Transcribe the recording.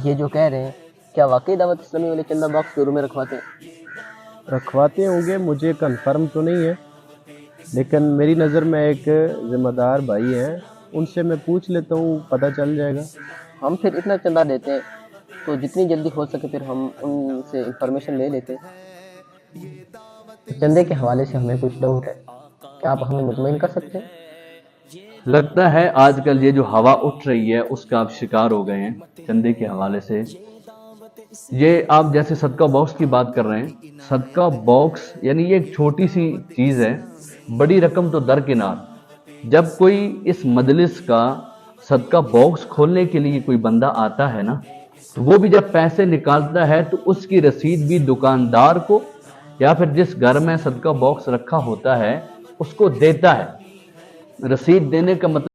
یہ جو کہہ رہے ہیں کیا واقعی دعوت اسلامی والے چندہ باکس کے روم میں رکھواتے ہیں؟ رکھواتے ہوں گے، مجھے کنفرم تو نہیں ہے، لیکن میری نظر میں ایک ذمہ دار بھائی ہیں، ان سے میں پوچھ لیتا ہوں، پتہ چل جائے گا۔ ہم پھر اتنا چندہ دیتے ہیں تو جتنی جلدی ہو سکے پھر ہم ان سے انفارمیشن لے لیتے ہیں۔ چندے کے حوالے سے ہمیں کچھ ڈاؤٹ ہے، کیا آپ ہمیں مطمئن کر سکتے ہیں؟ لگتا ہے آج کل یہ جو ہوا اٹھ رہی ہے اس کا آپ شکار ہو گئے ہیں چندے کے حوالے سے۔ یہ آپ جیسے صدقہ باکس کی بات کر رہے ہیں، صدقہ باکس یعنی یہ ایک چھوٹی سی چیز ہے، بڑی رقم تو درکنار۔ جب کوئی اس مجلس کا صدقہ باکس کھولنے کے لیے کوئی بندہ آتا ہے نا، تو وہ بھی جب پیسے نکالتا ہے تو اس کی رسید بھی دکاندار کو یا پھر جس گھر میں صدقہ باکس رکھا ہوتا ہے اس کو دیتا ہے۔ رسید دینے کا مطلب